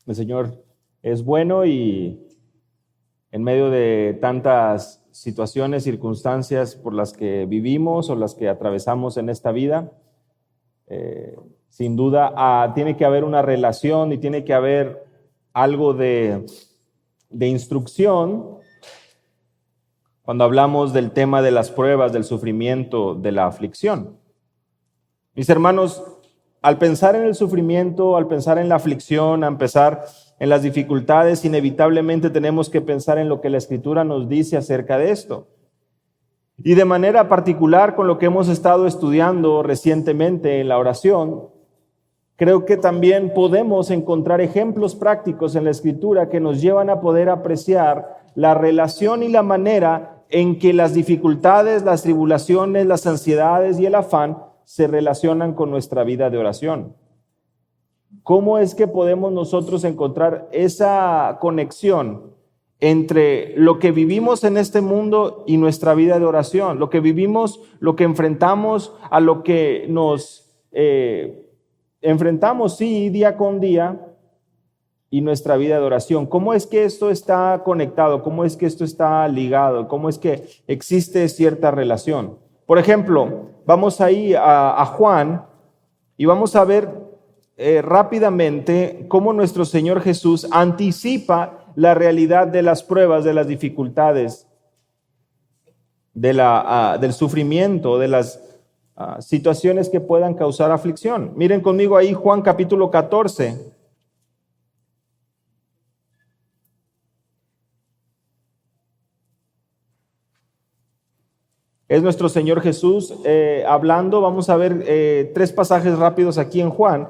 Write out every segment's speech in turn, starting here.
El Señor es bueno y en medio de tantas situaciones, circunstancias por las que vivimos o las que atravesamos en esta vida, sin duda tiene que haber una relación y tiene que haber algo de instrucción cuando hablamos del tema de las pruebas, del sufrimiento, de la aflicción. Mis hermanos, al pensar en el sufrimiento, al pensar en la aflicción, al pensar en las dificultades, inevitablemente tenemos que pensar en lo que la Escritura nos dice acerca de esto. Y de manera particular con lo que hemos estado estudiando recientemente en la oración, creo que también podemos encontrar ejemplos prácticos en la Escritura que nos llevan a poder apreciar la relación y la manera en que las dificultades, las tribulaciones, las ansiedades y el afán se relacionan con nuestra vida de oración. ¿Cómo es que podemos nosotros encontrar esa conexión entre lo que vivimos en este mundo y nuestra vida de oración? Lo que vivimos, lo que enfrentamos, a lo que nos enfrentamos, sí, día con día, y nuestra vida de oración. ¿Cómo es que esto está conectado? ¿Cómo es que esto está ligado? ¿Cómo es que existe cierta relación? Por ejemplo, vamos ahí a Juan y vamos a ver rápidamente cómo nuestro Señor Jesús anticipa la realidad de las pruebas, de las dificultades, del sufrimiento, de las situaciones que puedan causar aflicción. Miren conmigo ahí Juan capítulo 14. Es nuestro Señor Jesús hablando. Vamos a ver 3 pasajes rápidos aquí en Juan.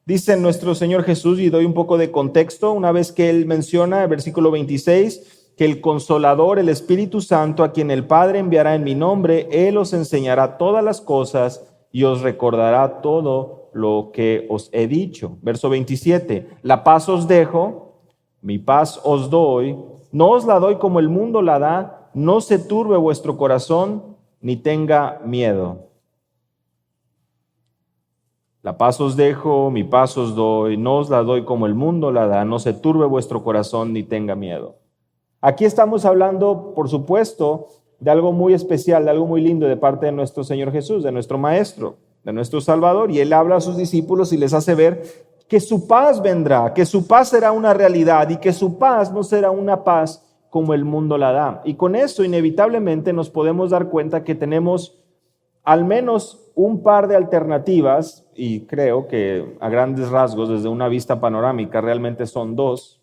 Dice nuestro Señor Jesús, y doy un poco de contexto, una vez que Él menciona, el versículo 26, que el Consolador, el Espíritu Santo, a quien el Padre enviará en mi nombre, Él os enseñará todas las cosas y os recordará todo lo que os he dicho. Verso 27, la paz os dejo, mi paz os doy, no os la doy como el mundo la da, no se turbe vuestro corazón, ni tenga miedo. La paz os dejo, mi paz os doy, no os la doy como el mundo la da, no se turbe vuestro corazón ni tenga miedo. Aquí estamos hablando, por supuesto, de algo muy especial, de algo muy lindo de parte de nuestro Señor Jesús, de nuestro Maestro, de nuestro Salvador, y Él habla a sus discípulos y les hace ver que su paz vendrá, que su paz será una realidad y que su paz no será una paz como el mundo la da. Y con eso inevitablemente nos podemos dar cuenta que tenemos al menos un par de alternativas, y creo que a grandes rasgos, desde una vista panorámica, realmente son 2,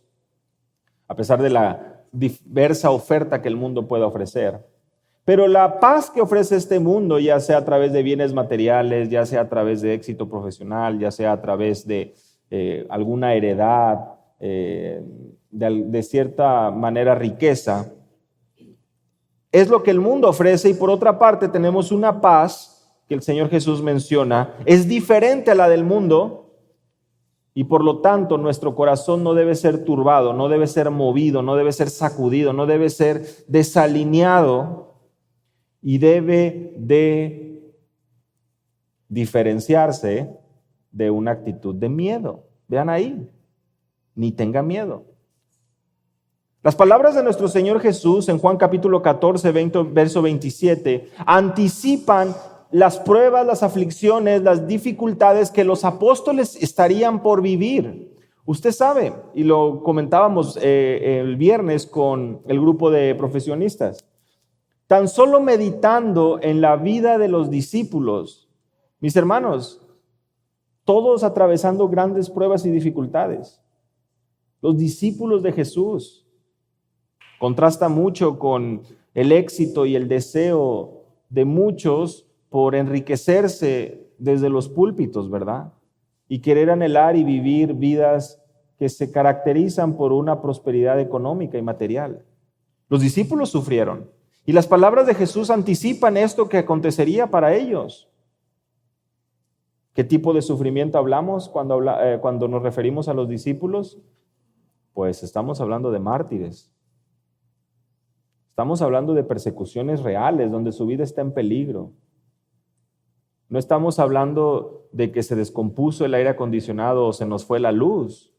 a pesar de la diversa oferta que el mundo puede ofrecer. Pero la paz que ofrece este mundo, ya sea a través de bienes materiales, ya sea a través de éxito profesional, ya sea a través de alguna heredad, de cierta manera riqueza, es lo que el mundo ofrece. Y por otra parte tenemos una paz que el Señor Jesús menciona, es diferente a la del mundo, y por lo tanto nuestro corazón no debe ser turbado, no debe ser movido, no debe ser sacudido, no debe ser desalineado, y debe de diferenciarse de una actitud de miedo. Vean ahí, ni tenga miedo. Las palabras de nuestro Señor Jesús en Juan capítulo 14, verso 27, anticipan las pruebas, las aflicciones, las dificultades que los apóstoles estarían por vivir. Usted sabe, y lo comentábamos el viernes con el grupo de profesionistas, tan solo meditando en la vida de los discípulos, mis hermanos, todos atravesando grandes pruebas y dificultades. Los discípulos de Jesús contrasta mucho con el éxito y el deseo de muchos por enriquecerse desde los púlpitos, ¿verdad? Y querer anhelar y vivir vidas que se caracterizan por una prosperidad económica y material. Los discípulos sufrieron, y las palabras de Jesús anticipan esto que acontecería para ellos. ¿Qué tipo de sufrimiento hablamos cuando nos referimos a los discípulos? Pues estamos hablando de mártires. Estamos hablando de persecuciones reales, donde su vida está en peligro. No estamos hablando de que se descompuso el aire acondicionado o se nos fue la luz.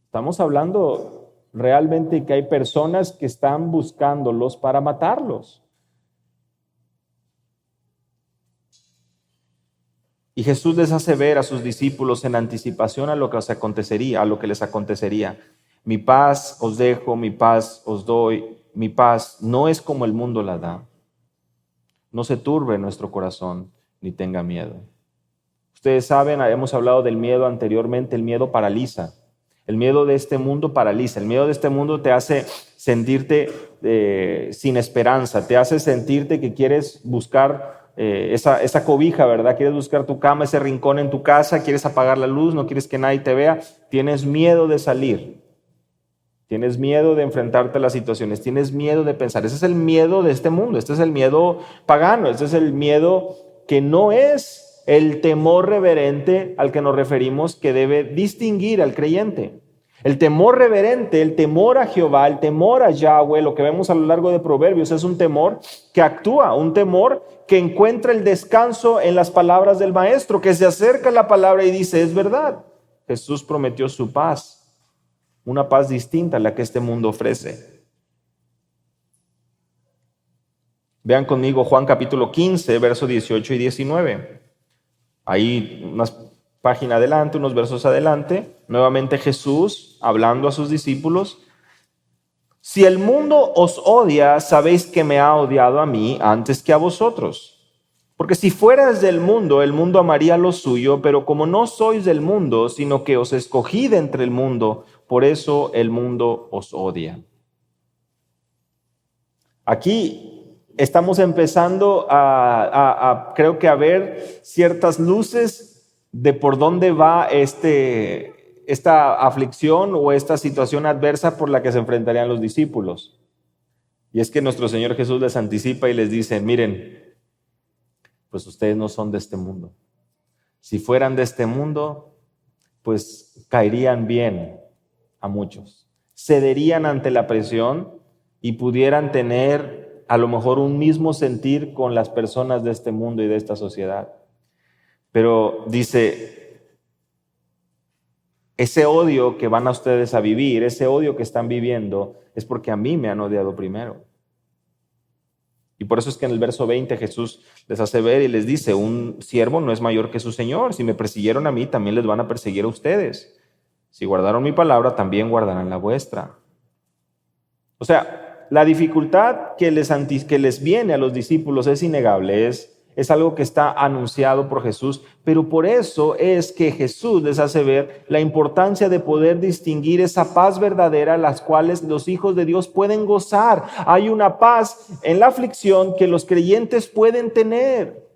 Estamos hablando realmente que hay personas que están buscándolos para matarlos. Y Jesús les hace ver a sus discípulos en anticipación a lo que les acontecería. Mi paz os dejo, mi paz os doy, mi paz no es como el mundo la da. No se turbe nuestro corazón ni tenga miedo. Ustedes saben, hemos hablado del miedo anteriormente, el miedo paraliza. El miedo de este mundo paraliza. El miedo de este mundo te hace sentirte sin esperanza, te hace sentirte que quieres buscar esa cobija, ¿verdad? Quieres buscar tu cama, ese rincón en tu casa, quieres apagar la luz, no quieres que nadie te vea, tienes miedo de salir, tienes miedo de enfrentarte a las situaciones, tienes miedo de pensar. Ese es el miedo de este mundo, este es el miedo pagano, este es el miedo que no es el temor reverente al que nos referimos, que debe distinguir al creyente. El temor reverente, el temor a Jehová, el temor a Yahweh, lo que vemos a lo largo de Proverbios, es un temor que actúa, un temor que encuentra el descanso en las palabras del Maestro, que se acerca a la palabra y dice, es verdad, Jesús prometió su paz, una paz distinta a la que este mundo ofrece. Vean conmigo Juan capítulo 15, versos 18 y 19. Ahí unas páginas adelante, unos versos adelante, nuevamente Jesús hablando a sus discípulos. Si el mundo os odia, sabéis que me ha odiado a mí antes que a vosotros. Porque si fueras del mundo, el mundo amaría lo suyo, pero como no sois del mundo, sino que os escogí de entre el mundo, por eso el mundo os odia. Aquí estamos empezando creo que a ver ciertas luces de por dónde va esta aflicción o esta situación adversa por la que se enfrentarían los discípulos. Y es que nuestro Señor Jesús les anticipa y les dice, miren, pues ustedes no son de este mundo. Si fueran de este mundo, pues caerían bien a muchos. Cederían ante la presión y pudieran tener a lo mejor un mismo sentir con las personas de este mundo y de esta sociedad. Pero dice, ese odio que van a ustedes a vivir, ese odio que están viviendo, es porque a mí me han odiado primero. Y por eso es que en el verso 20 Jesús les hace ver y les dice, un siervo no es mayor que su Señor. Si me persiguieron a mí, también les van a perseguir a ustedes. Si guardaron mi palabra, también guardarán la vuestra. O sea, la dificultad que les viene a los discípulos es innegable, es algo que está anunciado por Jesús, pero por eso es que Jesús les hace ver la importancia de poder distinguir esa paz verdadera, las cuales los hijos de Dios pueden gozar. Hay una paz en la aflicción que los creyentes pueden tener,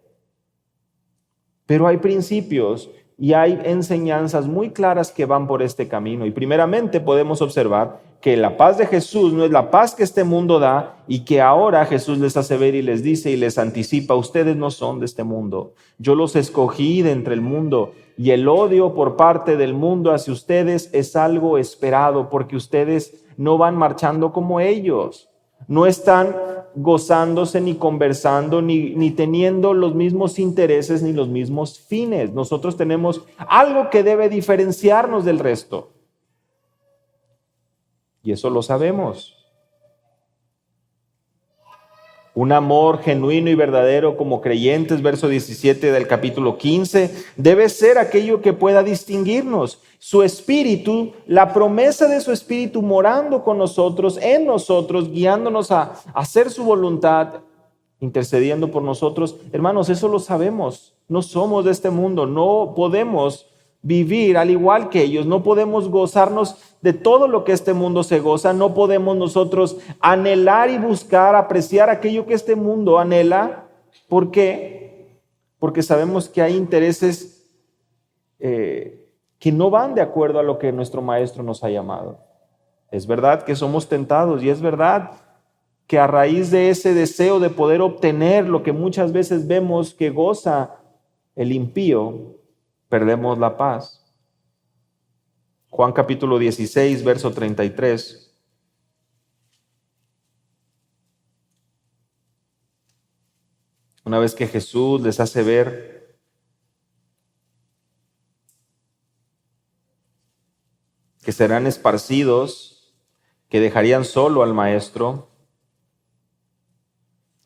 pero hay principios y hay enseñanzas muy claras que van por este camino. Y primeramente podemos observar que la paz de Jesús no es la paz que este mundo da y que ahora Jesús les hace ver y les dice y les anticipa, ustedes no son de este mundo. Yo los escogí de entre el mundo y el odio por parte del mundo hacia ustedes es algo esperado porque ustedes no van marchando como ellos. No están gozándose ni conversando ni teniendo los mismos intereses ni los mismos fines. Nosotros tenemos algo que debe diferenciarnos del resto. Y eso lo sabemos. Un amor genuino y verdadero como creyentes, verso 17 del capítulo 15, debe ser aquello que pueda distinguirnos. Su espíritu, la promesa de su espíritu morando con nosotros, en nosotros, guiándonos a hacer su voluntad, intercediendo por nosotros. Hermanos, eso lo sabemos. No somos de este mundo, no podemos vivir al igual que ellos, no podemos gozarnos de todo lo que este mundo se goza, no podemos nosotros anhelar y buscar, apreciar aquello que este mundo anhela. ¿Por qué? Porque sabemos que hay intereses que no van de acuerdo a lo que nuestro Maestro nos ha llamado. Es verdad que somos tentados y es verdad que a raíz de ese deseo de poder obtener lo que muchas veces vemos que goza el impío, perdemos la paz. Juan capítulo 16, verso 33. Una vez que Jesús les hace ver que serán esparcidos, que dejarían solo al maestro.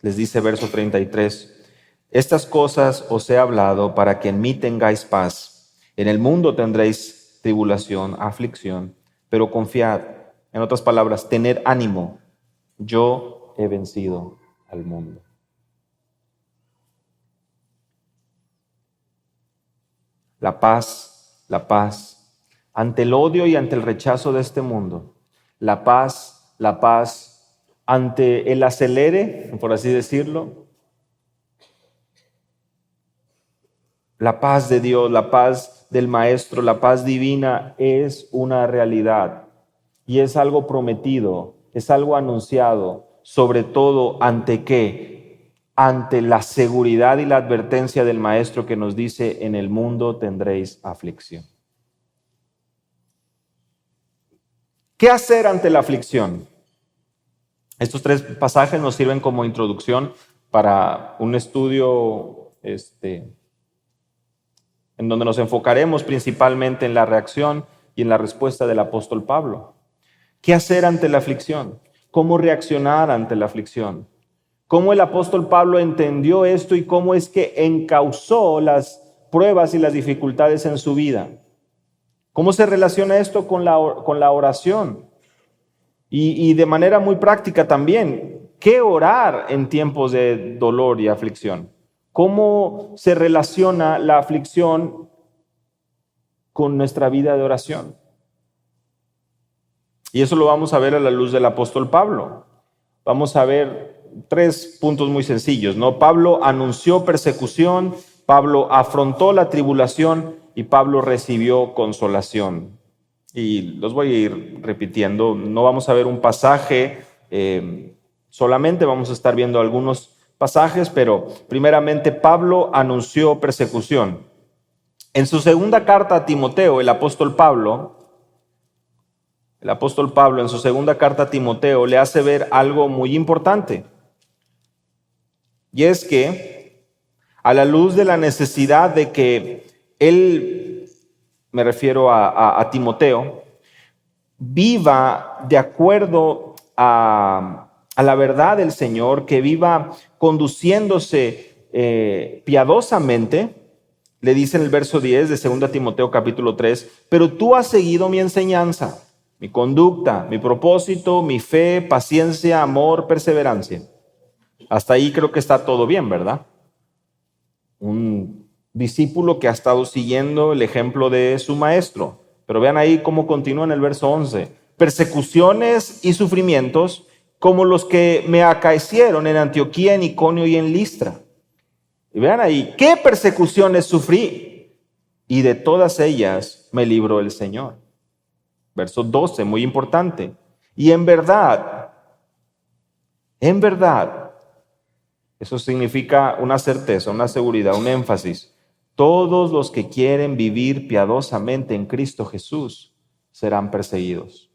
Les dice verso 33, estas cosas os he hablado para que en mí tengáis paz. En el mundo tendréis tribulación, aflicción, pero confiad. En otras palabras, tened ánimo. Yo he vencido al mundo. La paz ante el odio y ante el rechazo de este mundo. La paz ante el acelere, por así decirlo. La paz de Dios, la paz del Maestro, la paz divina es una realidad y es algo prometido, es algo anunciado, sobre todo ante ¿qué? Ante la seguridad y la advertencia del Maestro que nos dice, en el mundo tendréis aflicción. ¿Qué hacer ante la aflicción? Estos 3 pasajes nos sirven como introducción para un estudio en donde nos enfocaremos principalmente en la reacción y en la respuesta del apóstol Pablo. ¿Qué hacer ante la aflicción? ¿Cómo reaccionar ante la aflicción? ¿Cómo el apóstol Pablo entendió esto y cómo es que encauzó las pruebas y las dificultades en su vida? ¿Cómo se relaciona esto con la oración? Y de manera muy práctica también, ¿qué orar en tiempos de dolor y aflicción? ¿Cómo se relaciona la aflicción con nuestra vida de oración? Y eso lo vamos a ver a la luz del apóstol Pablo. Vamos a ver 3 puntos muy sencillos, ¿no? Pablo anunció persecución, Pablo afrontó la tribulación y Pablo recibió consolación. Y los voy a ir repitiendo. No vamos a ver un pasaje solamente, vamos a estar viendo algunos pasajes, pero primeramente Pablo anunció persecución. En su segunda carta a Timoteo, el apóstol Pablo en su segunda carta a Timoteo le hace ver algo muy importante. Y es que a la luz de la necesidad de que él, me refiero a Timoteo, viva de acuerdo a la verdad del Señor, que viva conduciéndose piadosamente, le dice en el verso 10 de 2 Timoteo capítulo 3, pero tú has seguido mi enseñanza, mi conducta, mi propósito, mi fe, paciencia, amor, perseverancia. Hasta ahí creo que está todo bien, ¿verdad? Un discípulo que ha estado siguiendo el ejemplo de su maestro. Pero vean ahí cómo continúa en el verso 11. Persecuciones y sufrimientos como los que me acaecieron en Antioquía, en Iconio y en Listra. Y vean ahí, ¿qué persecuciones sufrí? Y de todas ellas me libró el Señor. Verso 12, muy importante. Y en verdad, eso significa una certeza, una seguridad, un énfasis. Todos los que quieren vivir piadosamente en Cristo Jesús serán perseguidos.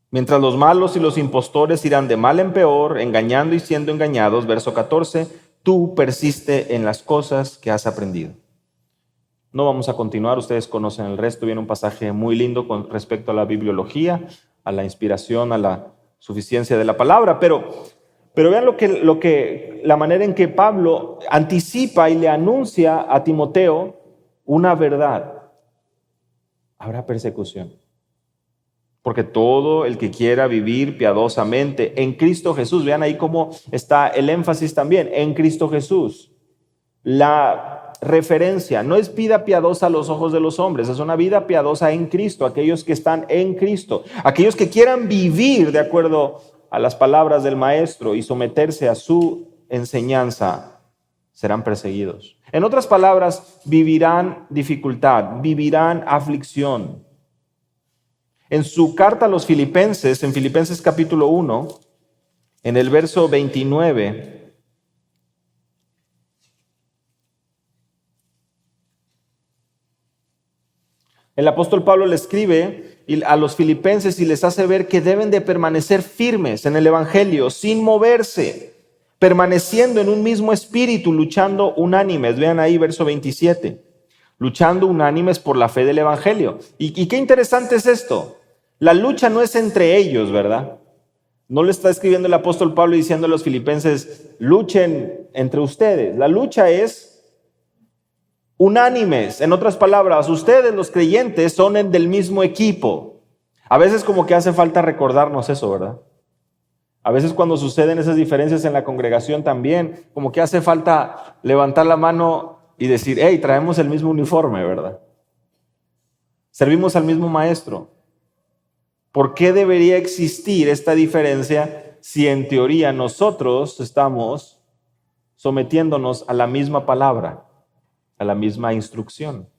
Mientras los malos y los impostores irán de mal en peor, engañando y siendo engañados, verso 14, tú persiste en las cosas que has aprendido. No vamos a continuar, ustedes conocen el resto, viene un pasaje muy lindo con respecto a la bibliología, a la inspiración, a la suficiencia de la palabra, pero vean la manera en que Pablo anticipa y le anuncia a Timoteo una verdad. Habrá persecución. Porque todo el que quiera vivir piadosamente en Cristo Jesús, vean ahí cómo está el énfasis también, en Cristo Jesús. La referencia no es vida piadosa a los ojos de los hombres, es una vida piadosa en Cristo, aquellos que están en Cristo, aquellos que quieran vivir de acuerdo a las palabras del Maestro y someterse a su enseñanza, serán perseguidos. En otras palabras, vivirán dificultad, vivirán aflicción. En su carta a los Filipenses, en Filipenses capítulo 1, en el verso 29, el apóstol Pablo le escribe a los filipenses y les hace ver que deben de permanecer firmes en el evangelio, sin moverse, permaneciendo en un mismo espíritu, luchando unánimes. Vean ahí verso 27. luchando unánimes por la fe del Evangelio. Y qué interesante es esto. La lucha no es entre ellos, ¿verdad? No le está escribiendo el apóstol Pablo diciendo a los filipenses, luchen entre ustedes. La lucha es unánimes. En otras palabras, ustedes los creyentes son del mismo equipo. A veces como que hace falta recordarnos eso, ¿verdad? A veces cuando suceden esas diferencias en la congregación también, como que hace falta levantar la mano y decir, hey, traemos el mismo uniforme, ¿verdad? Servimos al mismo maestro. ¿Por qué debería existir esta diferencia si en teoría nosotros estamos sometiéndonos a la misma palabra, a la misma instrucción?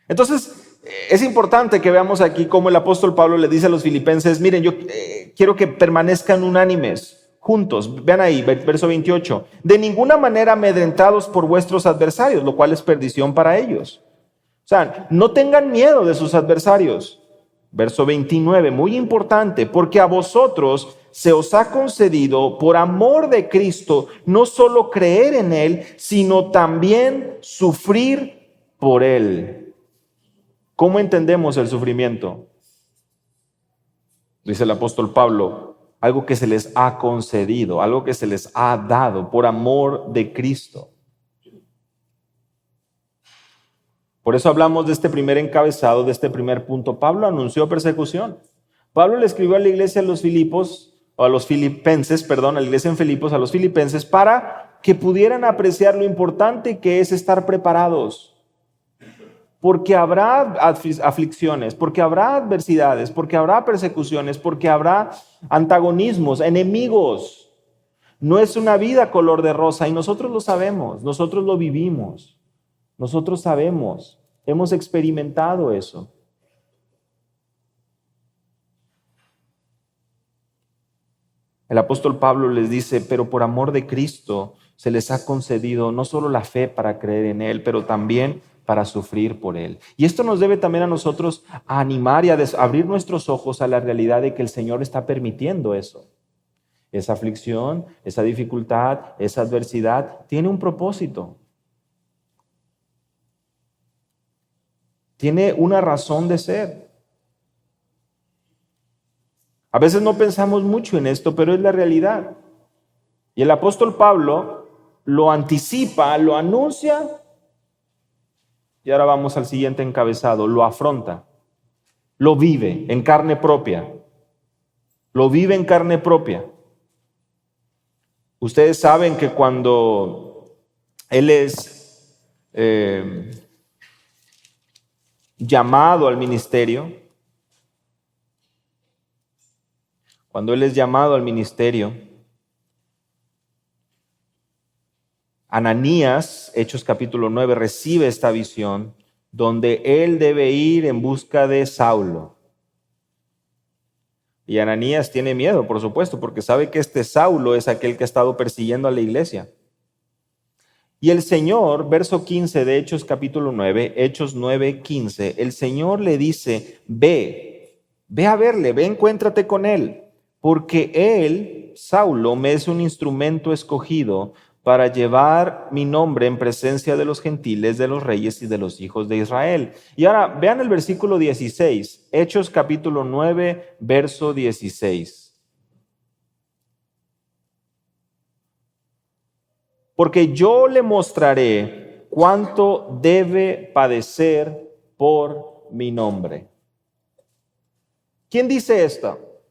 Entonces, es importante que veamos aquí cómo el apóstol Pablo le dice a los filipenses, miren, yo quiero que permanezcan unánimes, juntos. Vean ahí, verso 28. De ninguna manera amedrentados por vuestros adversarios, lo cual es perdición para ellos. O sea, no tengan miedo de sus adversarios. Verso 29, muy importante, porque a vosotros se os ha concedido por amor de Cristo no solo creer en Él, sino también sufrir por Él. ¿Cómo entendemos el sufrimiento? Dice el apóstol Pablo, algo que se les ha concedido, algo que se les ha dado por amor de Cristo. Por eso hablamos de este primer encabezado, de este primer punto. Pablo anunció persecución. Pablo le escribió a la iglesia a los Filipos, o a los filipenses, perdón, a la iglesia en Filipos, a los filipenses, para que pudieran apreciar lo importante que es estar preparados. Porque habrá aflicciones, porque habrá adversidades, porque habrá persecuciones, porque habrá antagonismos, enemigos. No es una vida color de rosa y nosotros lo sabemos, nosotros lo vivimos. Nosotros sabemos, hemos experimentado eso. El apóstol Pablo les dice, pero por amor de Cristo se les ha concedido no solo la fe para creer en Él, pero también para sufrir por Él. Y esto nos debe también a nosotros a animar y a abrir nuestros ojos a la realidad de que el Señor está permitiendo eso. Esa aflicción, esa dificultad, esa adversidad tiene un propósito. Tiene una razón de ser. A veces no pensamos mucho en esto, pero es la realidad. Y el apóstol Pablo lo anticipa, lo anuncia, y ahora vamos al siguiente encabezado, lo afronta, lo vive en carne propia. Lo vive en carne propia. Ustedes saben que cuando él es llamado al ministerio, Ananías, Hechos capítulo 9, recibe esta visión donde él debe ir en busca de Saulo. Y Ananías tiene miedo, por supuesto, porque sabe que este Saulo es aquel que ha estado persiguiendo a la iglesia. Y el Señor, verso 15 de Hechos capítulo 9, Hechos 9, 15, el Señor le dice, ve a verle, ve, encuéntrate con él, porque él, Saulo, me es un instrumento escogido para llevar mi nombre en presencia de los gentiles, de los reyes y de los hijos de Israel. Y ahora vean el versículo 16, Hechos capítulo 9, verso 16. Porque yo le mostraré cuánto debe padecer por mi nombre. ¿Quién dice esto?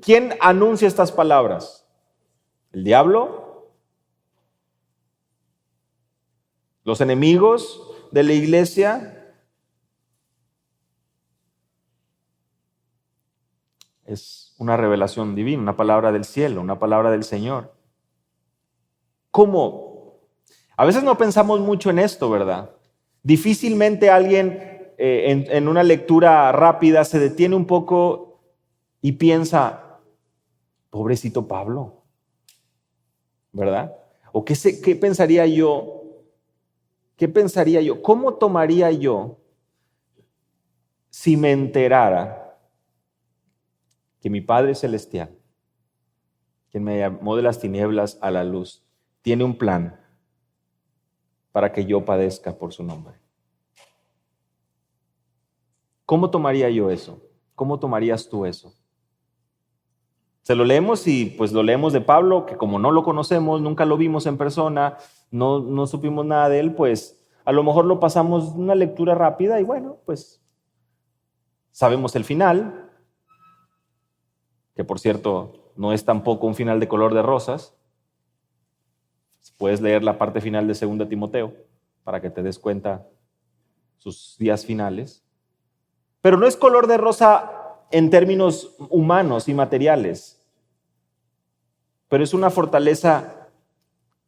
¿Quién anuncia estas palabras? ¿El diablo? ¿Los enemigos de la iglesia? Es una revelación divina, una palabra del cielo, una palabra del Señor. ¿Cómo? A veces no pensamos mucho en esto, ¿verdad? Difícilmente alguien en una lectura rápida se detiene un poco y piensa, pobrecito Pablo, ¿verdad? ¿O qué pensaría yo? ¿Qué pensaría yo? ¿Cómo tomaría yo si me enterara que mi Padre Celestial, quien me llamó de las tinieblas a la luz, tiene un plan para que yo padezca por su nombre? ¿Cómo tomaría yo eso? ¿Cómo tomarías tú eso? Se lo leemos y pues lo leemos de Pablo, que como no lo conocemos, nunca lo vimos en persona, no supimos nada de él, pues a lo mejor lo pasamos una lectura rápida y bueno, pues sabemos el final, que por cierto no es tampoco un final de color de rosas. Puedes leer la parte final de 2 Timoteo para que te des cuenta sus días finales. Pero no es color de rosa en términos humanos y materiales, pero es una fortaleza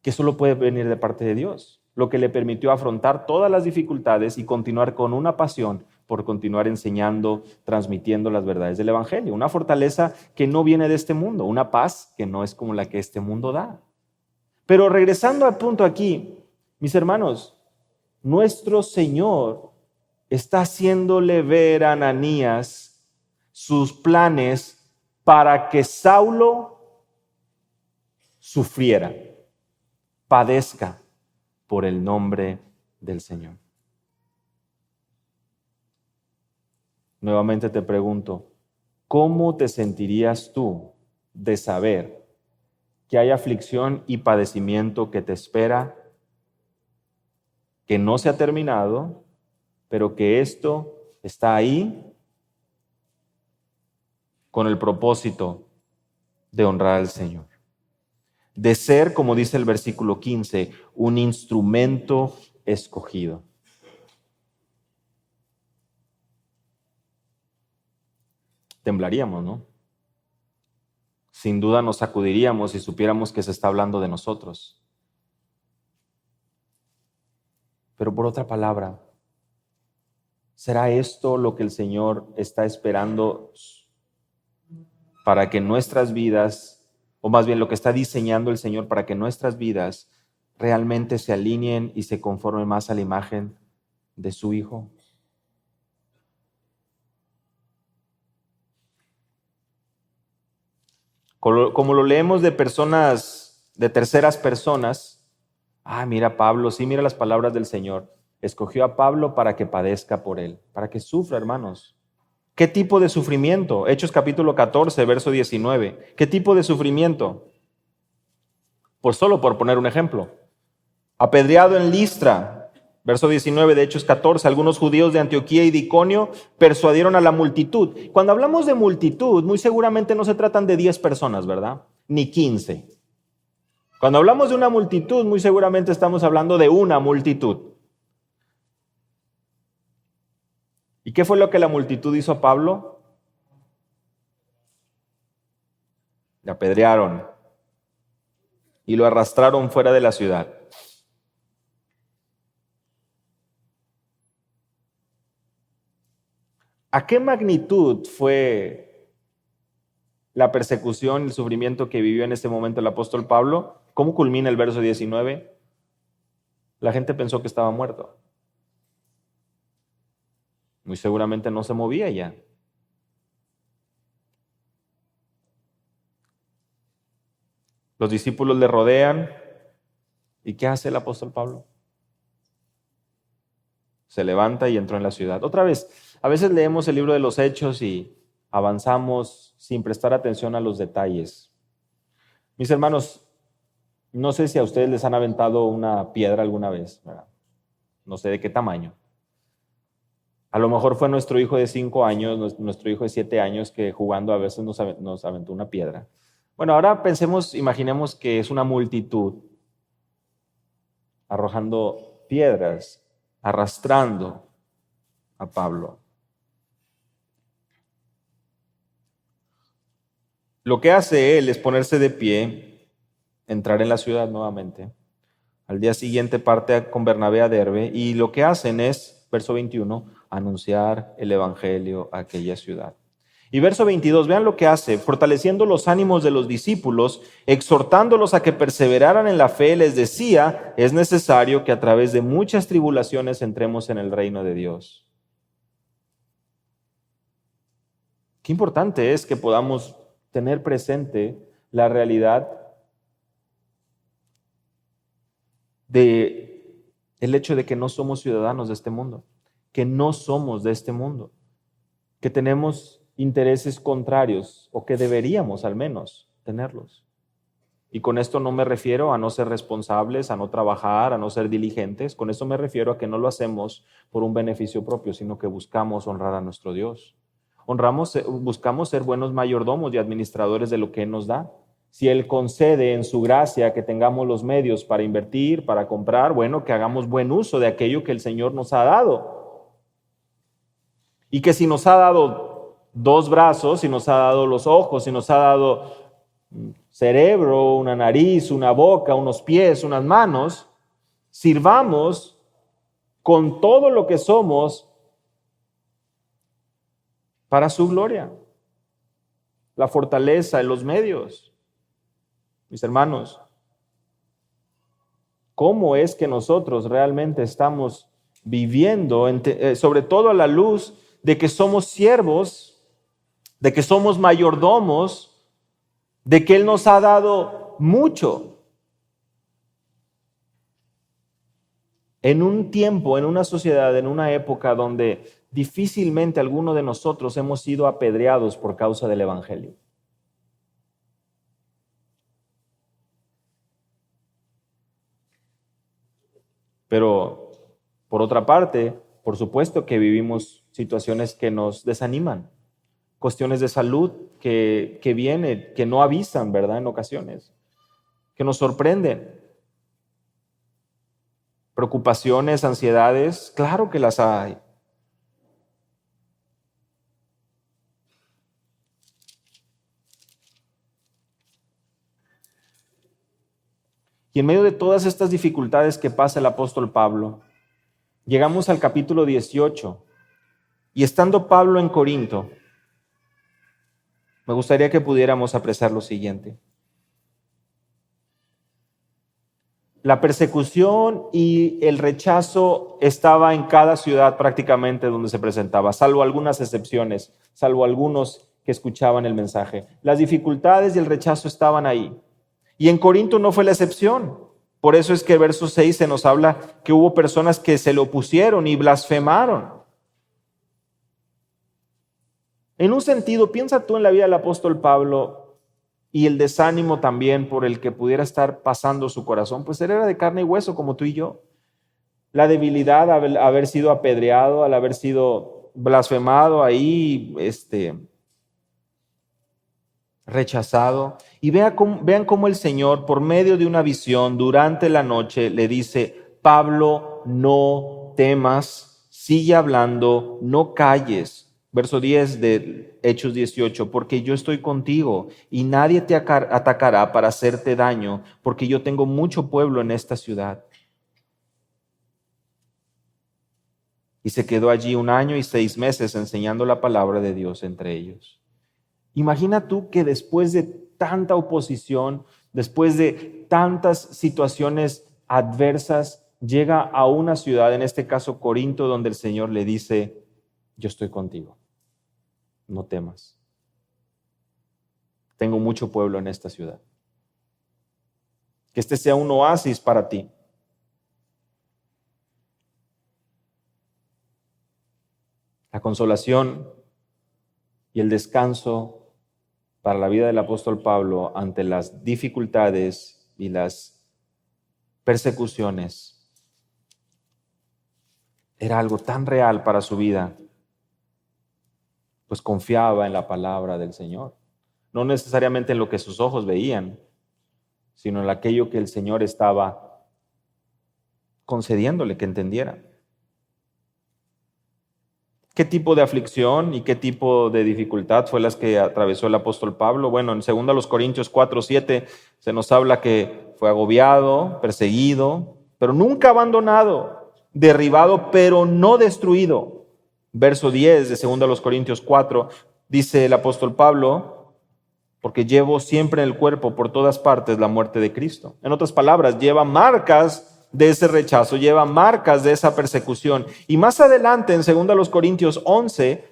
que solo puede venir de parte de Dios, lo que le permitió afrontar todas las dificultades y continuar con una pasión por continuar enseñando, transmitiendo las verdades del Evangelio. Una fortaleza que no viene de este mundo, una paz que no es como la que este mundo da. Pero regresando al punto aquí, mis hermanos, nuestro Señor está haciéndole ver a Ananías sus planes para que Saulo sufriera, padezca por el nombre del Señor. Nuevamente te pregunto, ¿cómo te sentirías tú de saber que hay aflicción y padecimiento que te espera, que no se ha terminado, pero que esto está ahí con el propósito de honrar al Señor? De ser, como dice el versículo 15, un instrumento escogido. Temblaríamos, ¿no? Sin duda nos sacudiríamos si supiéramos que se está hablando de nosotros. Pero por otra palabra, ¿será esto lo que el Señor está esperando para que nuestras vidas, o más bien lo que está diseñando el Señor para que nuestras vidas realmente se alineen y se conformen más a la imagen de su Hijo? Como lo leemos de personas, de terceras personas, mira Pablo, sí, mira las palabras del Señor. Escogió a Pablo para que padezca por él, para que sufra, hermanos. ¿Qué tipo de sufrimiento? Hechos capítulo 14, verso 19. ¿Qué tipo de sufrimiento? Pues solo por poner un ejemplo. Apedreado en Listra, verso 19 de Hechos 14, algunos judíos de Antioquía y de Iconio persuadieron a la multitud. Cuando hablamos de multitud, muy seguramente no se tratan de 10 personas, ¿verdad? Ni 15. Cuando hablamos de una multitud, muy seguramente estamos hablando de una multitud. ¿Y qué fue lo que la multitud hizo a Pablo? Le apedrearon y lo arrastraron fuera de la ciudad. ¿A qué magnitud fue la persecución y el sufrimiento que vivió en ese momento el apóstol Pablo? ¿Cómo culmina el verso 19? La gente pensó que estaba muerto. Muy seguramente no se movía ya. Los discípulos le rodean. ¿Y qué hace el apóstol Pablo? Se levanta y entró en la ciudad. Otra vez, a veces leemos el libro de los Hechos y avanzamos sin prestar atención a los detalles. Mis hermanos, no sé si a ustedes les han aventado una piedra alguna vez, ¿verdad? No sé de qué tamaño. A lo mejor fue nuestro hijo de 5 años, nuestro hijo de 7 años que jugando a veces nos aventó una piedra. Bueno, ahora pensemos, imaginemos que es una multitud arrojando piedras, arrastrando a Pablo. Lo que hace él es ponerse de pie, entrar en la ciudad nuevamente. Al día siguiente parte con Bernabé a Derbe y lo que hacen es, verso 21, anunciar el evangelio a aquella ciudad. Y verso 22, vean lo que hace, fortaleciendo los ánimos de los discípulos, exhortándolos a que perseveraran en la fe, les decía, es necesario que a través de muchas tribulaciones entremos en el reino de Dios. Qué importante es que podamos tener presente la realidad de el hecho de que no somos ciudadanos de este mundo, que no somos de este mundo. que tenemos intereses contrarios, o que deberíamos al menos tenerlos. Y con esto no me refiero a no ser responsables, a no trabajar, a no ser diligentes. Con esto me refiero a que no lo hacemos por un beneficio propio, sino que buscamos honrar a nuestro Dios. Buscamos ser buenos mayordomos y administradores de lo que Él nos da. Si Él concede en su gracia que tengamos los medios para invertir, para comprar, bueno, que hagamos buen uso de aquello que el Señor nos ha dado. Y que si nos ha dado 2 brazos, si nos ha dado los ojos, si nos ha dado cerebro, una nariz, una boca, unos pies, unas manos, sirvamos con todo lo que somos para su gloria. La fortaleza, los medios. Mis hermanos, ¿cómo es que nosotros realmente estamos viviendo, sobre todo a la luz de que somos siervos, de que somos mayordomos, de que Él nos ha dado mucho? En un tiempo, en una sociedad, en una época donde difícilmente alguno de nosotros hemos sido apedreados por causa del Evangelio. Pero, por otra parte, por supuesto que vivimos situaciones que nos desaniman, cuestiones de salud que vienen, que no avisan, ¿verdad? En ocasiones, que nos sorprenden. Preocupaciones, ansiedades, claro que las hay. Y en medio de todas estas dificultades que pasa el apóstol Pablo, llegamos al capítulo 18, y estando Pablo en Corinto, me gustaría que pudiéramos apreciar lo siguiente. La persecución y el rechazo estaba en cada ciudad prácticamente donde se presentaba, salvo algunas excepciones, salvo algunos que escuchaban el mensaje. Las dificultades y el rechazo estaban ahí. Y en Corinto no fue la excepción. Por eso es que el verso 6 se nos habla que hubo personas que se le opusieron y blasfemaron. En un sentido, piensa tú en la vida del apóstol Pablo y el desánimo también por el que pudiera estar pasando su corazón, pues él era de carne y hueso como tú y yo. La debilidad al haber sido apedreado, al haber sido blasfemado ahí, rechazado. Y vean cómo el Señor, por medio de una visión durante la noche, le dice: Pablo, no temas, sigue hablando, no calles. Verso 10 de Hechos 18, porque yo estoy contigo y nadie te atacará para hacerte daño, porque yo tengo mucho pueblo en esta ciudad. Y se quedó allí 1 año y 6 meses enseñando la palabra de Dios entre ellos. Imagina tú que después de tanta oposición, después de tantas situaciones adversas, llega a una ciudad, en este caso Corinto, donde el Señor le dice: yo estoy contigo, no temas. Tengo mucho pueblo en esta ciudad. Que este sea un oasis para ti. La consolación y el descanso para la vida del apóstol Pablo ante las dificultades y las persecuciones era algo tan real para su vida, pues confiaba en la palabra del Señor, no necesariamente en lo que sus ojos veían, sino en aquello que el Señor estaba concediéndole que entendiera. ¿Qué tipo de aflicción y qué tipo de dificultad fue las que atravesó el apóstol Pablo? Bueno, en 2 Corintios 4:7 se nos habla que fue agobiado, perseguido, pero nunca abandonado, derribado, pero no destruido. Verso 10 de 2 Corintios 4 dice el apóstol Pablo: porque llevo siempre en el cuerpo por todas partes la muerte de Cristo. En otras palabras, lleva marcas de ese rechazo, lleva marcas de esa persecución. Y más adelante, en 2 Corintios 11,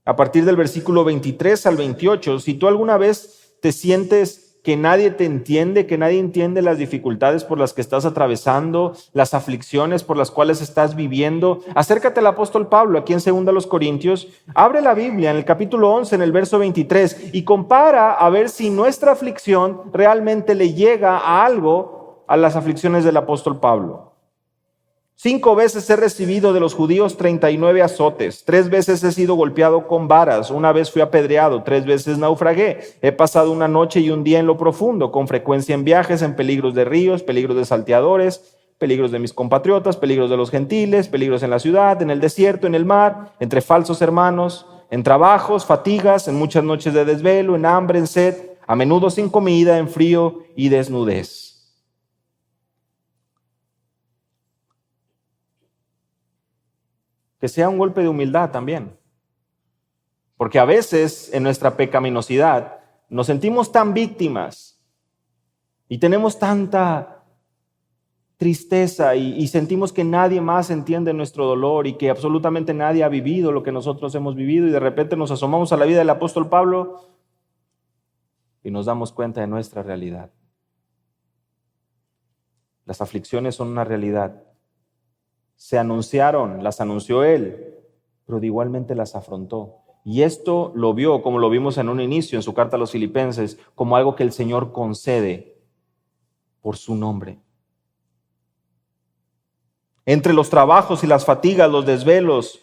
a partir del versículo 23 al 28, si tú alguna vez te sientes que nadie te entiende, que nadie entiende las dificultades por las que estás atravesando, las aflicciones por las cuales estás viviendo, acércate al apóstol Pablo aquí en 2 Corintios, abre la Biblia en el capítulo 11, en el verso 23, y compara a ver si nuestra aflicción realmente le llega a algo a las aflicciones del apóstol Pablo. 5 veces he recibido de los judíos 39 azotes, 3 veces he sido golpeado con varas, 1 vez fui apedreado, 3 veces naufragué, he pasado una noche y un día en lo profundo, con frecuencia en viajes, en peligros de ríos, peligros de salteadores, peligros de mis compatriotas, peligros de los gentiles, peligros en la ciudad, en el desierto, en el mar, entre falsos hermanos, en trabajos, fatigas, en muchas noches de desvelo, en hambre, en sed, a menudo sin comida, en frío y desnudez. Que sea un golpe de humildad también. Porque a veces en nuestra pecaminosidad nos sentimos tan víctimas y tenemos tanta tristeza y sentimos que nadie más entiende nuestro dolor y que absolutamente nadie ha vivido lo que nosotros hemos vivido, y de repente nos asomamos a la vida del apóstol Pablo y nos damos cuenta de nuestra realidad. Las aflicciones son una realidad. Se anunciaron, las anunció él, pero igualmente las afrontó. Y esto lo vio, como lo vimos en un inicio en su carta a los Filipenses, como algo que el Señor concede por su nombre. Entre los trabajos y las fatigas, los desvelos,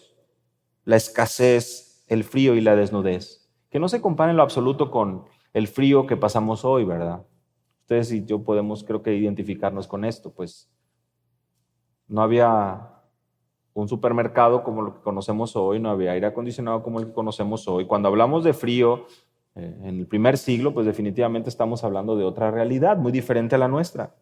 la escasez, el frío y la desnudez. Que no se compare en lo absoluto con el frío que pasamos hoy, ¿verdad? Ustedes y yo podemos, creo que, identificarnos con esto, pues. No había un supermercado como lo que conocemos hoy, no había aire acondicionado como el que conocemos hoy. Cuando hablamos de frío en el primer siglo, pues definitivamente estamos hablando de otra realidad, muy diferente a la nuestra.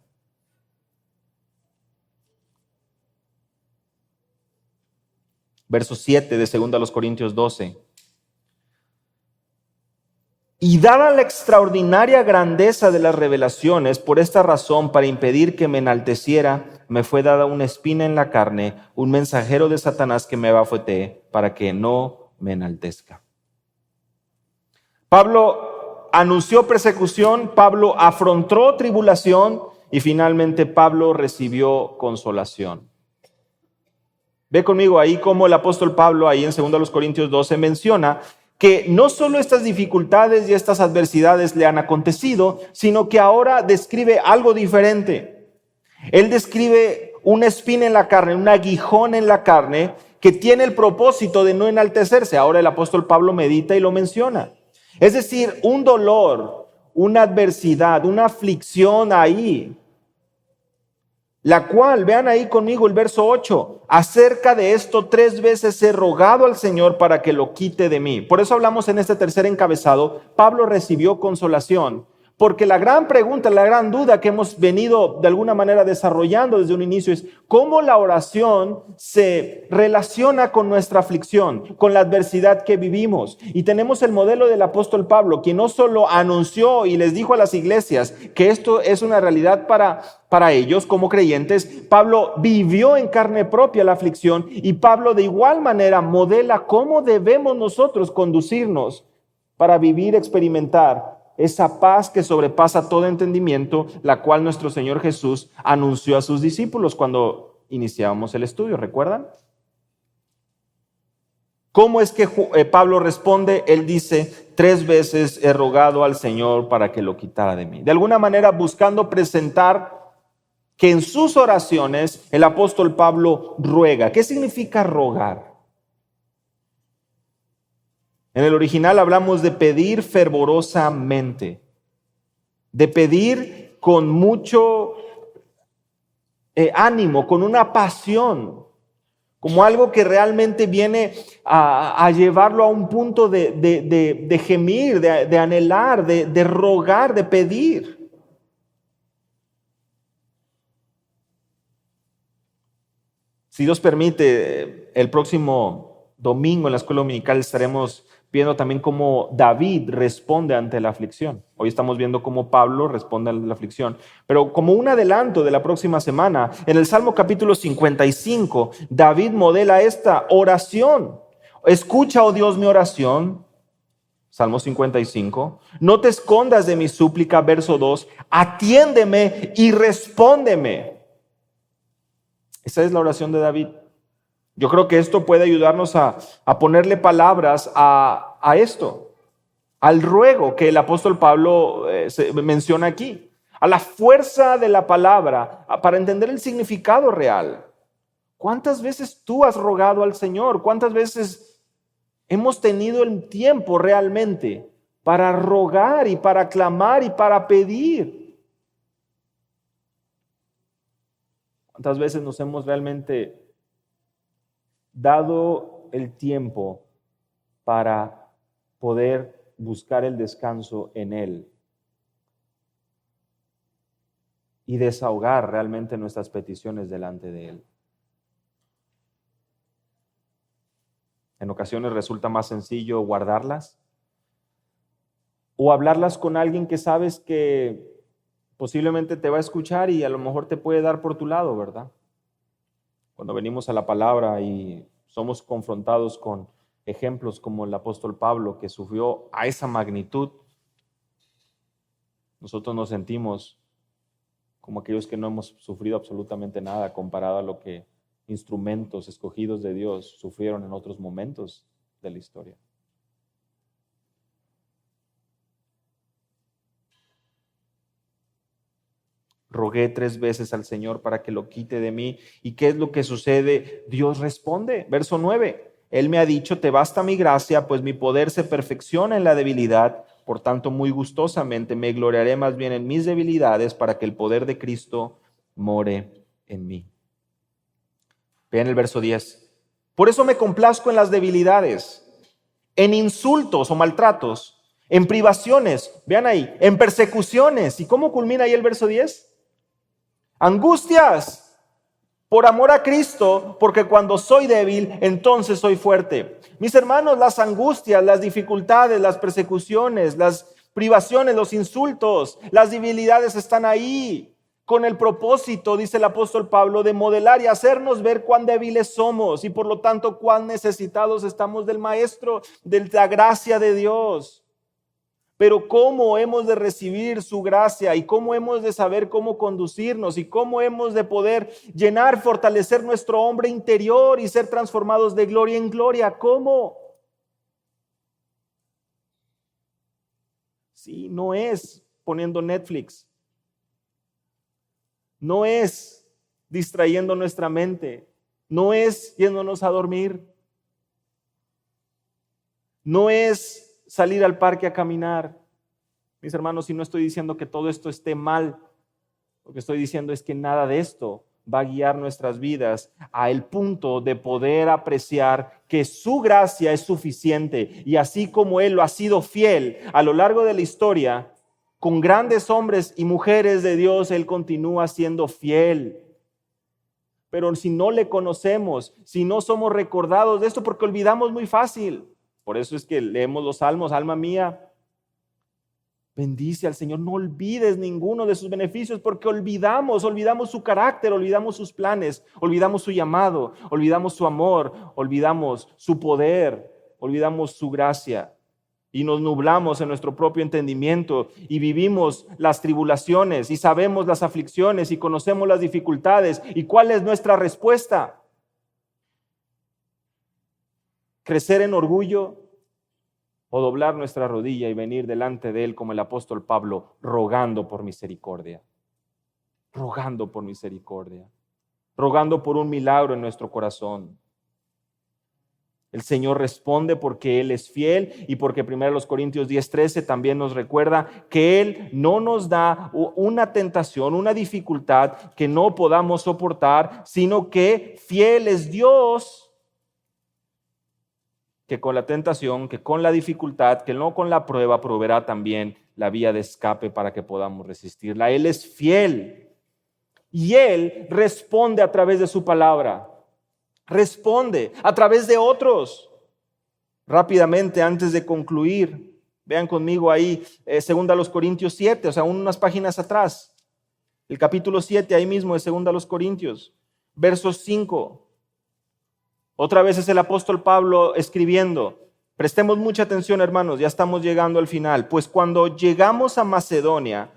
Verso 7 de 2 Corintios 12. Y dada la extraordinaria grandeza de las revelaciones, por esta razón, para impedir que me enalteciera, me fue dada una espina en la carne, un mensajero de Satanás que me abofetee, para que no me enaltezca. Pablo anunció persecución, Pablo afrontó tribulación y finalmente Pablo recibió consolación. Ve conmigo ahí cómo el apóstol Pablo, ahí en 2 Corintios 12, menciona que no solo estas dificultades y estas adversidades le han acontecido, sino que ahora describe algo diferente. Él describe una espina en la carne, un aguijón en la carne que tiene el propósito de no enaltecerse. Ahora el apóstol Pablo medita y lo menciona. Es decir, un dolor, una adversidad, una aflicción ahí, la cual, vean ahí conmigo el verso 8, acerca de esto 3 veces he rogado al Señor para que lo quite de mí. Por eso hablamos en este tercer encabezado, Pablo recibió consolación, porque la gran pregunta, la gran duda que hemos venido de alguna manera desarrollando desde un inicio es cómo la oración se relaciona con nuestra aflicción, con la adversidad que vivimos. Y tenemos el modelo del apóstol Pablo, quien no solo anunció y les dijo a las iglesias que esto es una realidad para ellos como creyentes. Pablo vivió en carne propia la aflicción y Pablo de igual manera modela cómo debemos nosotros conducirnos para vivir, experimentar esa paz que sobrepasa todo entendimiento, la cual nuestro Señor Jesús anunció a sus discípulos cuando iniciábamos el estudio, ¿recuerdan? ¿Cómo es que Pablo responde? Él dice, 3 veces he rogado al Señor para que lo quitara de mí. De alguna manera buscando presentar que en sus oraciones el apóstol Pablo ruega. ¿Qué significa rogar? En el original hablamos de pedir fervorosamente, de pedir con mucho ánimo, con una pasión, como algo que realmente viene a llevarlo a un punto de gemir, de anhelar, de rogar, de pedir. Si Dios permite, el próximo domingo en la escuela dominical estaremos viendo también cómo David responde ante la aflicción. Hoy estamos viendo cómo Pablo responde a la aflicción. Pero como un adelanto de la próxima semana, en el Salmo capítulo 55, David modela esta oración. Escucha, oh Dios, mi oración. Salmo 55. No te escondas de mi súplica, verso 2. Atiéndeme y respóndeme. Esa es la oración de David. Yo creo que esto puede ayudarnos a ponerle palabras a esto, al ruego que el apóstol Pablo menciona aquí, a la fuerza de la palabra para entender el significado real. ¿Cuántas veces tú has rogado al Señor? ¿Cuántas veces hemos tenido el tiempo realmente para rogar y para clamar y para pedir? ¿Cuántas veces nos hemos realmente dado el tiempo para poder buscar el descanso en Él y desahogar realmente nuestras peticiones delante de Él? En ocasiones resulta más sencillo guardarlas o hablarlas con alguien que sabes que posiblemente te va a escuchar y a lo mejor te puede dar por tu lado, ¿verdad? Cuando venimos a la palabra y somos confrontados con ejemplos como el apóstol Pablo, que sufrió a esa magnitud, nosotros nos sentimos como aquellos que no hemos sufrido absolutamente nada comparado a lo que instrumentos escogidos de Dios sufrieron en otros momentos de la historia. Rogué 3 veces al Señor para que lo quite de mí. ¿Y qué es lo que sucede? Dios responde. Verso 9. Él me ha dicho, te basta mi gracia, pues mi poder se perfecciona en la debilidad. Por tanto, muy gustosamente me gloriaré más bien en mis debilidades para que el poder de Cristo more en mí. Vean el verso 10. Por eso me complazco en las debilidades, en insultos o maltratos, en privaciones, vean ahí, en persecuciones. ¿Y cómo culmina ahí el verso 10? Angustias por amor a Cristo, porque cuando soy débil, entonces soy fuerte. Mis hermanos, las angustias, las dificultades, las persecuciones, las privaciones, los insultos, las debilidades están ahí con el propósito, dice el apóstol Pablo, de modelar y hacernos ver cuán débiles somos y por lo tanto cuán necesitados estamos del Maestro, de la gracia de Dios. Pero cómo hemos de recibir su gracia y cómo hemos de saber cómo conducirnos y cómo hemos de poder llenar, fortalecer nuestro hombre interior y ser transformados de gloria en gloria. ¿Cómo? Sí, no es poniendo Netflix. No es distrayendo nuestra mente. No es yéndonos a dormir. No es salir al parque a caminar. Mis hermanos, y no estoy diciendo que todo esto esté mal, lo que estoy diciendo es que nada de esto va a guiar nuestras vidas a el punto de poder apreciar que su gracia es suficiente y así como Él lo ha sido fiel a lo largo de la historia, con grandes hombres y mujeres de Dios, Él continúa siendo fiel. Pero si no le conocemos, si no somos recordados de esto, porque olvidamos muy fácil. Por eso es que leemos los salmos, alma mía, bendice al Señor, no olvides ninguno de sus beneficios, porque olvidamos su carácter, olvidamos sus planes, olvidamos su llamado, olvidamos su amor, olvidamos su poder, olvidamos su gracia. Y nos nublamos en nuestro propio entendimiento y vivimos las tribulaciones y sabemos las aflicciones y conocemos las dificultades. ¿Y cuál es nuestra respuesta? Crecer en orgullo o doblar nuestra rodilla y venir delante de Él como el apóstol Pablo, rogando por misericordia, rogando por misericordia, rogando por un milagro en nuestro corazón. El Señor responde porque Él es fiel y porque 1 Corintios 10:13 también nos recuerda que Él no nos da una tentación, una dificultad que no podamos soportar, sino que fiel es Dios, que con la tentación, que con la dificultad, que no con la prueba, proveerá también la vía de escape para que podamos resistirla. Él es fiel y Él responde a través de su palabra, responde a través de otros. Rápidamente, antes de concluir, vean conmigo ahí, 2 Corintios 7, o sea, unas páginas atrás, el capítulo 7, ahí mismo de 2 Corintios, versos 5. Otra vez es el apóstol Pablo escribiendo, Prestemos mucha atención, hermanos, ya estamos llegando al final. Pues cuando llegamos a Macedonia,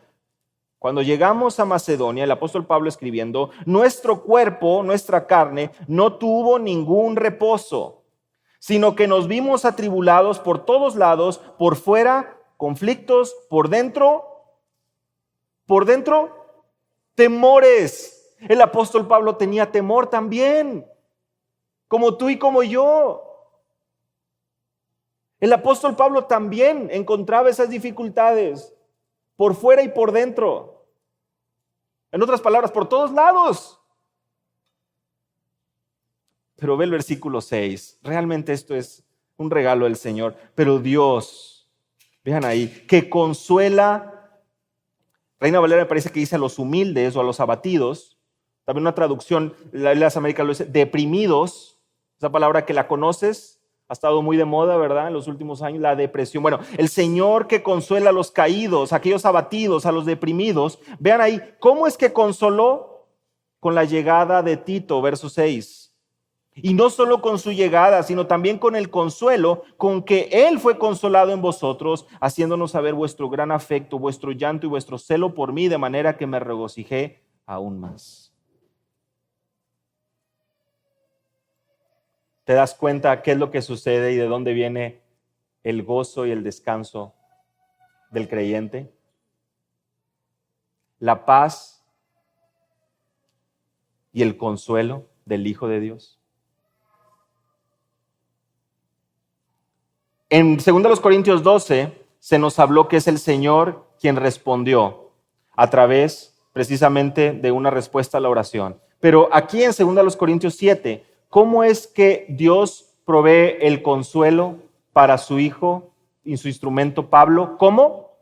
el apóstol Pablo escribiendo, nuestro cuerpo, nuestra carne, no tuvo ningún reposo, sino que nos vimos atribulados por todos lados, por fuera, conflictos, por dentro, temores. El apóstol Pablo tenía temor también, como tú y como yo. El apóstol Pablo también encontraba esas dificultades, por fuera y por dentro. En otras palabras, por todos lados. Pero ve el versículo 6. Realmente esto es un regalo del Señor. Pero Dios, vean ahí, que consuela. Reina Valera me parece que dice a los humildes o a los abatidos. También una traducción, la de las Américas lo dice, deprimidos. Esa palabra que la conoces, ha estado muy de moda, ¿verdad? En los últimos años, la depresión. Bueno, el Señor que consuela a los caídos, a aquellos abatidos, a los deprimidos. Vean ahí, ¿cómo es que consoló? Con la llegada de Tito, verso 6. Y no solo con su llegada, sino también con el consuelo con que Él fue consolado en vosotros, haciéndonos saber vuestro gran afecto, vuestro llanto y vuestro celo por mí, de manera que me regocijé aún más. ¿Te das cuenta qué es lo que sucede y de dónde viene el gozo y el descanso del creyente? La paz y el consuelo del Hijo de Dios. En 2 Corintios 12 se nos habló que es el Señor quien respondió a través precisamente de una respuesta a la oración. Pero aquí en 2 Corintios 7, ¿cómo es que Dios provee el consuelo para su Hijo y su instrumento Pablo? ¿Cómo?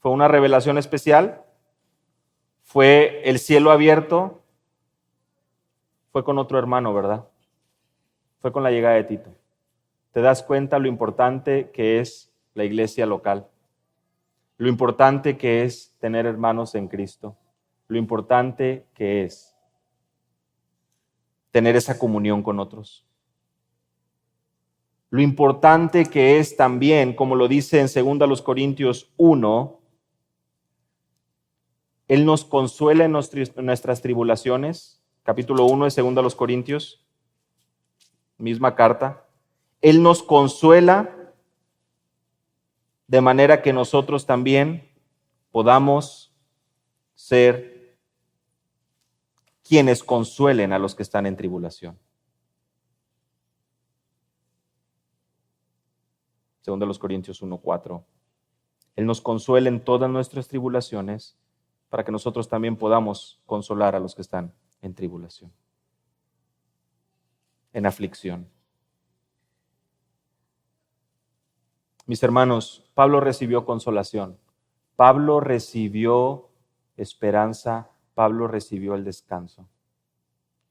¿Fue una revelación especial? ¿Fue el cielo abierto? Fue con otro hermano, ¿verdad? Fue con la llegada de Tito. ¿Te das cuenta lo importante que es la iglesia local? Lo importante que es tener hermanos en Cristo. Lo importante que es tener esa comunión con otros. Lo importante que es también, como lo dice en 2 Corintios 1, Él nos consuela en nuestras tribulaciones. Capítulo 1 de 2 Corintios, misma carta. Él nos consuela de manera que nosotros también podamos ser quienes consuelen a los que están en tribulación. 2 Corintios 1:4. Él nos consuela en todas nuestras tribulaciones para que nosotros también podamos consolar a los que están en tribulación, en aflicción. Mis hermanos, Pablo recibió consolación, Pablo recibió esperanza, Pablo recibió el descanso.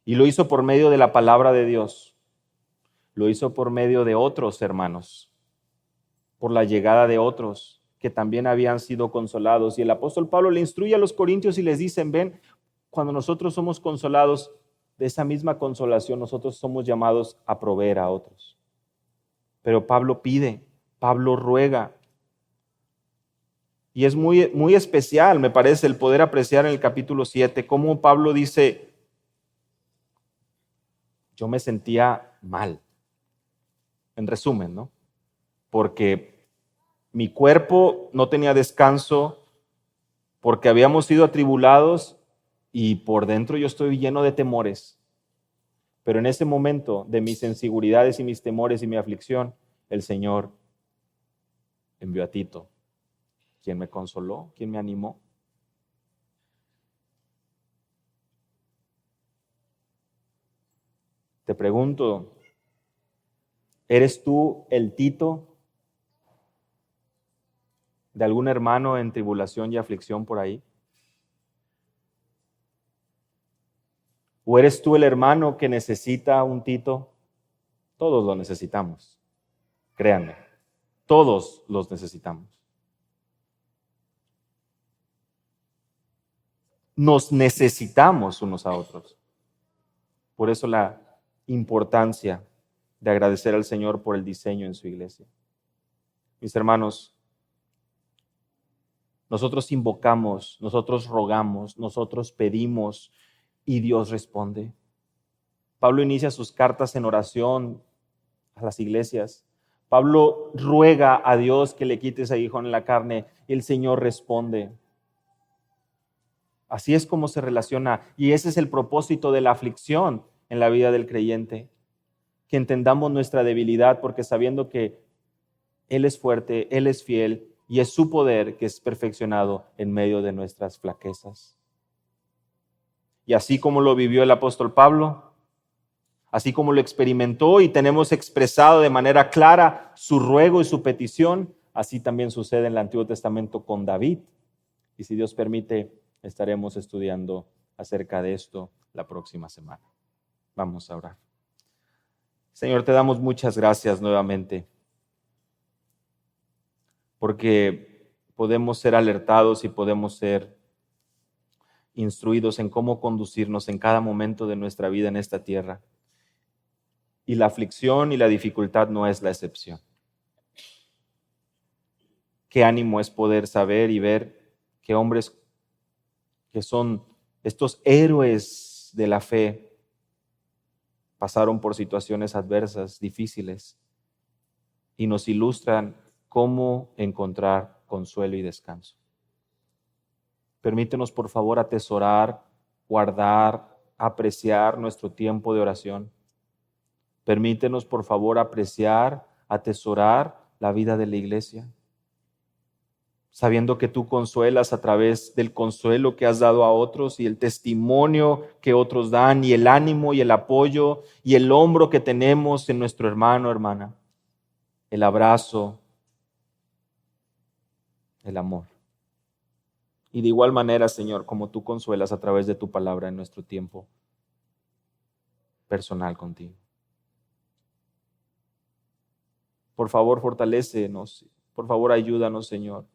Y lo hizo por medio de la palabra de Dios, lo hizo por medio de otros hermanos, por la llegada de otros que también habían sido consolados. Y el apóstol Pablo le instruye a los corintios y les dice, ven, cuando nosotros somos consolados, de esa misma consolación nosotros somos llamados a proveer a otros. Pero Pablo pide, Pablo ruega. Y es muy, muy especial, me parece, el poder apreciar en el capítulo 7 cómo Pablo dice, yo me sentía mal. En resumen, ¿no? Porque mi cuerpo no tenía descanso, porque habíamos sido atribulados y por dentro yo estoy lleno de temores. Pero en ese momento de mis inseguridades y mis temores y mi aflicción, el Señor envió a Tito, quien me consoló, quien me animó. Te pregunto, ¿eres tú el Tito de algún hermano en tribulación y aflicción por ahí? ¿O eres tú el hermano que necesita un Tito? Todos lo necesitamos, créanme, todos los necesitamos. Nos necesitamos unos a otros. Por eso la importancia de agradecer al Señor por el diseño en su iglesia. Mis hermanos, nosotros invocamos, nosotros rogamos, nosotros pedimos y Dios responde. Pablo inicia sus cartas en oración a las iglesias. Pablo ruega a Dios que le quite ese aguijón en la carne y el Señor responde. Así es como se relaciona y ese es el propósito de la aflicción en la vida del creyente. Que entendamos nuestra debilidad porque sabiendo que Él es fuerte, Él es fiel y es su poder que es perfeccionado en medio de nuestras flaquezas. Y así como lo vivió el apóstol Pablo, así como lo experimentó y tenemos expresado de manera clara su ruego y su petición, así también sucede en el Antiguo Testamento con David. Y si Dios permite, estaremos estudiando acerca de esto la próxima semana. Vamos a orar. Señor, te damos muchas gracias nuevamente, porque podemos ser alertados y podemos ser instruidos en cómo conducirnos en cada momento de nuestra vida en esta tierra. Y la aflicción y la dificultad no es la excepción. Qué ánimo es poder saber y ver que hombres que son estos héroes de la fe pasaron por situaciones adversas, difíciles, y nos ilustran cómo encontrar consuelo y descanso. Permítenos, por favor, atesorar, guardar, apreciar nuestro tiempo de oración. Permítenos, por favor, apreciar, atesorar la vida de la iglesia, sabiendo que tú consuelas a través del consuelo que has dado a otros y el testimonio que otros dan y el ánimo y el apoyo y el hombro que tenemos en nuestro hermano, hermana, el abrazo, el amor. Y de igual manera, Señor, como tú consuelas a través de tu palabra en nuestro tiempo personal contigo. Por favor, fortalécenos. Por favor, ayúdanos, Señor.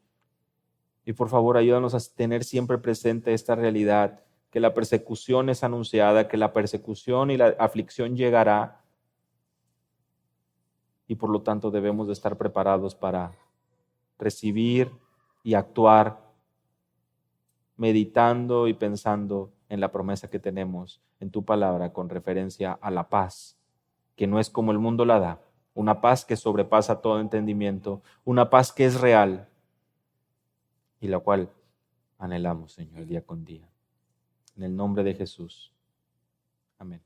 Y por favor, ayúdanos a tener siempre presente esta realidad, que la persecución es anunciada, que la persecución y la aflicción llegará, y por lo tanto debemos de estar preparados para recibir y actuar, meditando y pensando en la promesa que tenemos en tu palabra con referencia a la paz, que no es como el mundo la da, una paz que sobrepasa todo entendimiento, una paz que es real y la cual anhelamos, Señor, día con día. En el nombre de Jesús. Amén.